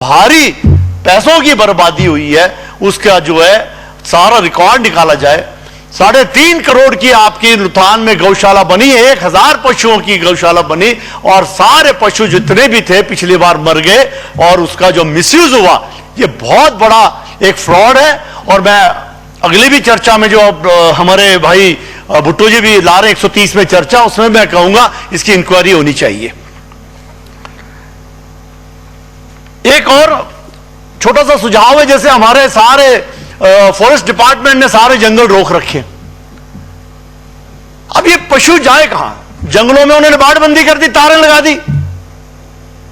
भारी पैसों की बर्बादी हुई है, उसका जो है सारा रिकॉर्ड निकाला जाए। 3.5 करोड़ की आपकी लुधियाना में गौशाला बनी है, 1000 पशुओं की गौशाला बनी और सारे पशु जितने भी थे पिछली बार मर गए और उसका जो मिसयूज हुआ, ये बहुत बड़ा एक फ्रॉड है। और मैं अगली भी चर्चा में जो हमारे भाई भुट्टो जी भी ला रहे 130 में चर्चा, उसमें मैं कहूंगा इसकी इंक्वायरी होनी चाहिए। एक और छोटा सा सुझाव है, जैसे हमारे सारे फॉरेस्ट डिपार्टमेंट ने सारे जंगल रोक रखे, अब ये पशु जाए कहां? जंगलों में उन्होंने बाड़बंदी कर दी, तारें लगा दी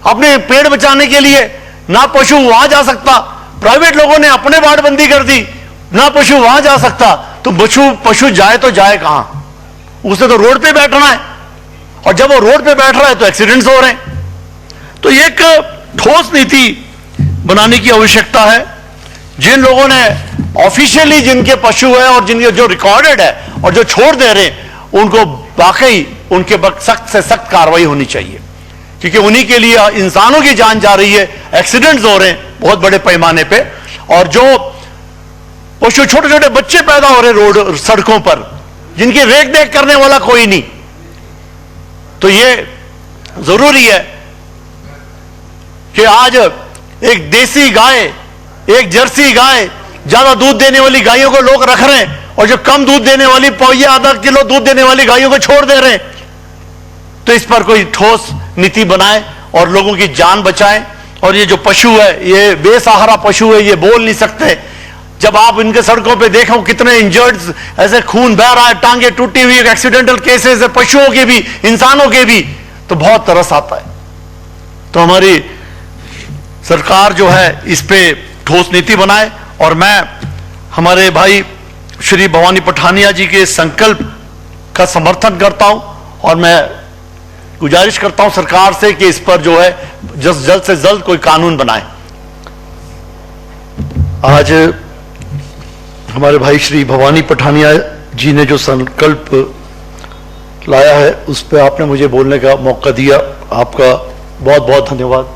अपने पेड़ बचाने के लिए, ना पशु वहां जा सकता। प्राइवेट लोगों ने अपने बाड़बंदी कर दी, ना पशु वहां जा सकता। तो पशु जाए तो जाए कहां? उसे तो रोड पे बैठना है, और जब वो रोड पे बैठ रहा है तो एक्सीडेंट्स हो रहे हैं। तो एक ठोस नीति बनाने की आवश्यकता है। जिन लोगों ने ऑफिशियली जिनके पशु है और जिनके जो रिकॉर्डेड है और जो छोड़ दे रहे हैं, उनको वाकई उनके सख्त से सख्त कार्रवाई होनी चाहिए, क्योंकि उन्हीं के लिए इंसानों की जान जा रही है, एक्सीडेंट्स हो रहे हैं बहुत बड़े पैमाने पे। और जो पशु, छोटे छोटे बच्चे पैदा हो रहे रोड सड़कों पर, जिनकी रेख देख करने वाला कोई नहीं। तो ये जरूरी है कि आज एक देसी गाय, एक जर्सी गाय, ज्यादा दूध देने वाली गायों को लोग रख रहे हैं, और जो कम दूध देने वाली पौया आधा किलो दूध देने वाली गायों को छोड़ दे रहे हैं। तो इस पर कोई ठोस नीति बनाए और लोगों की जान बचाएं। और ये जो पशु है, ये बेसहारा पशु है, ये बोल नहीं सकते। जब आप इनके सड़कों पे देखो कितने इंजर्ड, ऐसे खून बह रहा है, टांगे टूटी हुई, एक्सीडेंटल केसेस है, पशुओं के भी इंसानों के भी, तो बहुत तरस आता है। तो हमारी सरकार जो है इस पे ठोस नीति बनाए। और मैं हमारे भाई श्री भवानी पठानिया जी के संकल्प का समर्थन करता हूं, और मैं गुजारिश करता हूं सरकार से कि इस पर जो है जल्द से जल्द कोई कानून बनाए। आज हमारे भाई श्री भवानी पठानिया जी ने जो संकल्प लाया है, उस पर आपने मुझे बोलने का मौका दिया, आपका बहुत बहुत धन्यवाद।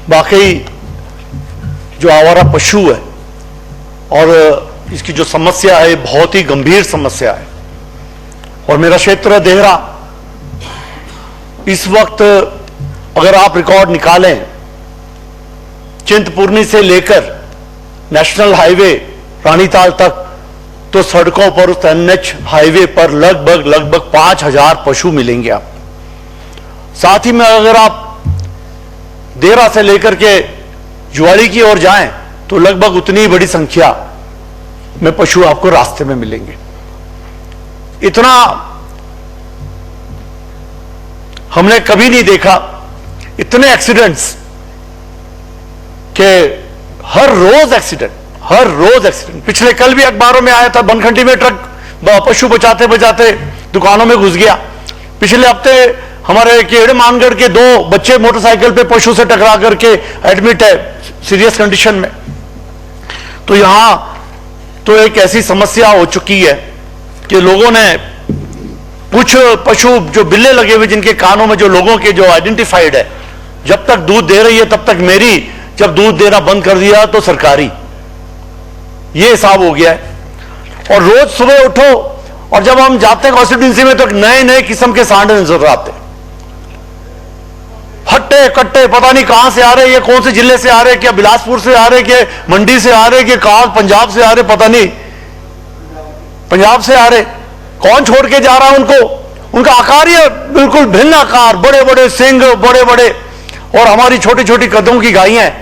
वाकई जो आवारा पशु है और इसकी जो समस्या है, बहुत ही गंभीर समस्या है। और मेरा क्षेत्र देहरा, इस वक्त अगर आप रिकॉर्ड निकालें, चिंतपूर्णी से लेकर नेशनल हाईवे रानीताल तक, तो सड़कों पर उस एनएच हाईवे पर लगभग 5000 पशु मिलेंगे आप। साथ ही में अगर आप देहरा से लेकर के जुआड़ी की ओर जाएं, तो लगभग उतनी बड़ी संख्या में पशु आपको रास्ते में मिलेंगे। इतना हमने कभी नहीं देखा, इतने एक्सीडेंट्स के हर रोज एक्सीडेंट। पिछले कल भी अखबारों में आया था, बनखंडी में ट्रक पशु बचाते बचाते दुकानों में घुस गया। पिछले हफ्ते हमारे केड़े मानगढ़ के 2 बच्चे मोटरसाइकिल पे पशु से टकरा करके एडमिट है सीरियस कंडीशन में। तो यहां तो एक ऐसी समस्या हो चुकी है कि लोगों ने कुछ पशु जो बिल्ले लगे हुए, जिनके कानों में जो लोगों के जो आइडेंटिफाइड है, जब तक दूध दे रही है तब तक मेरी, जब दूध देना बंद कर दिया तो सरकारी, ये हिसाब हो गया है। और रोज सुबह उठो और जब हम जाते हैं कॉन्स्टिट्यूंसी में, तो नए नए किस्म के सांडे नजर आते, हट्टे कट्टे, पता नहीं कहां से आ रहे, ये कौन से जिले से आ रहे, क्या बिलासपुर से आ रहे, क्या मंडी से आ रहे, क्या कहां पंजाब से आ रहे, पता नहीं पंजाब से आ रहे। कौन छोड़ के जा रहा है उनको? उनका आकार ही बिल्कुल भिन्न आकार, बड़े बड़े सिंग, बड़े बड़े, और हमारी छोटी छोटी कदमों की गायें हैं,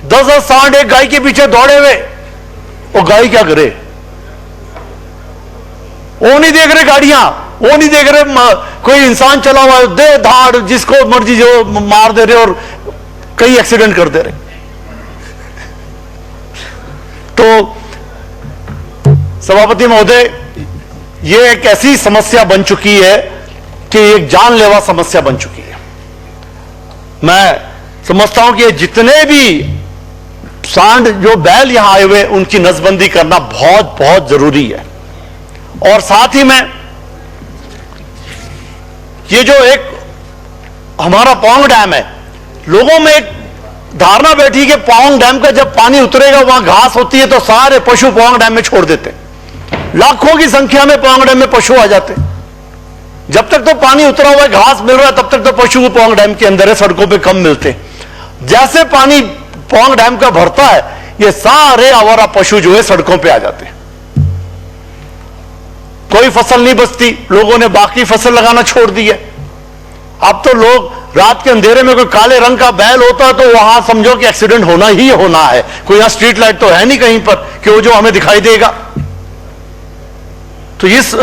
10-10 सांड एक गाय के पीछे दौड़े हुए। वो गाय क्या करे? वो नहीं देख रहे गाड़ियां, वो नहीं देख रहे कोई इंसान चला हुआ है, दे धाड़ जिसको मर्जी जो मार दे रहे और कई एक्सीडेंट कर दे रहे। तो सभापति महोदय, ये एक ऐसी समस्या बन चुकी है कि एक जानलेवा समस्या बन चुकी है। मैं समझता हूं कि जितने भी सांड जो बैल यहां आए हुए, उनकी नसबंदी करना बहुत बहुत जरूरी है। और साथ ही में ये जो एक हमारा पौंग डैम है, लोगों में एक धारणा बैठी कि पौंग डैम का जब पानी उतरेगा वहां घास होती है तो सारे पशु पौंग डैम में छोड़ देते हैं। लाखों की संख्या में पौंग डैम में पशु आ जाते हैं। जब तक तो पानी उतरा हुआ है, घास मिल रहा है, तब तक तो पशु पौंग डैम के अंदर है, सड़कों पे कम मिलते हैं। जैसे पानी पौंग डैम का भरता है, ये सारे आवारा पशु जो है सड़कों पे आ जाते हैं। कोई फसल नहीं बचती, लोगों ने बाकी फसल लगाना छोड़ दी है। अब तो लोग रात के अंधेरे में कोई काले रंग का बैल होता है तो वहां समझो कि एक्सीडेंट होना ही होना है। कोई यहां स्ट्रीट लाइट तो है नहीं कहीं पर कि वो जो हमें दिखाई देगा। तो इस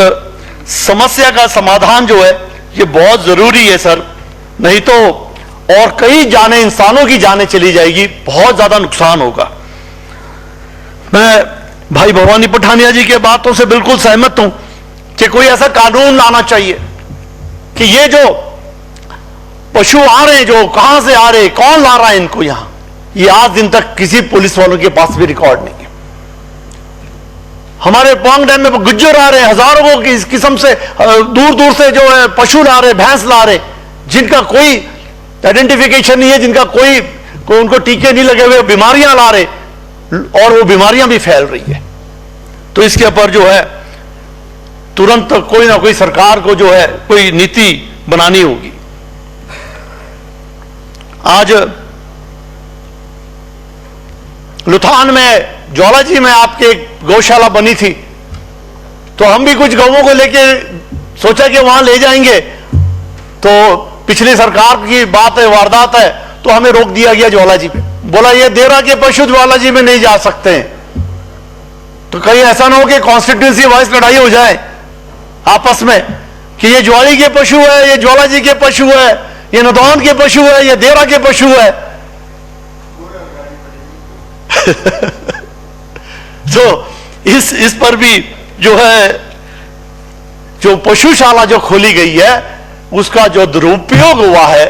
समस्या का समाधान जो है ये बहुत जरूरी है सर, नहीं तो और कई जाने, इंसानों की जानें चली जाएगी, बहुत ज्यादा नुकसान होगा। मैं भाई भवानी पठानिया जी के बातों से बिल्कुल सहमत हूं कि कोई ऐसा कानून लाना चाहिए कि ये जो पशु आ रहे हैं, जो कहां से आ रहे हैं, कौन ला रहा है इनको यहां, ये आज दिन तक किसी पुलिस वालों के पास भी रिकॉर्ड नहीं है। हमारे पौंग डैम में गुज्जर आ रहे हैं, हजारों को इस किस्म से दूर दूर से जो है पशु ला रहे, भैंस ला रहे, जिनका कोई आइडेंटिफिकेशन नहीं है, जिनका कोई उनको टीके नहीं लगे हुए, बीमारियां ला रहे, और वो बीमारियां भी फैल रही है। तो इसके ऊपर जो है तुरंत कोई ना कोई सरकार को जो है कोई नीति बनानी होगी। आज लुथान में, ज्वालाजी में आपके एक गौशाला बनी थी, तो हम भी कुछ गौओं को लेके सोचा कि वहां ले जाएंगे, तो पिछली सरकार की बात है, वारदात है, तो हमें रोक दिया गया ज्वालाजी पे। बोला ये देरा के पशु ज्वालाजी में नहीं जा सकते हैं। तो कहीं ऐसा ना हो कि कॉन्स्टिट्यूंसी वाइज लड़ाई हो जाए आपस में कि ये ज्वाली के पशु है, ये ज्वालाजी के पशु है, ये नदौन के पशु है, ये देरा के पशु है। तो इस पर भी जो है, जो पशुशाला जो खोली गई है उसका जो दुरुपयोग हुआ है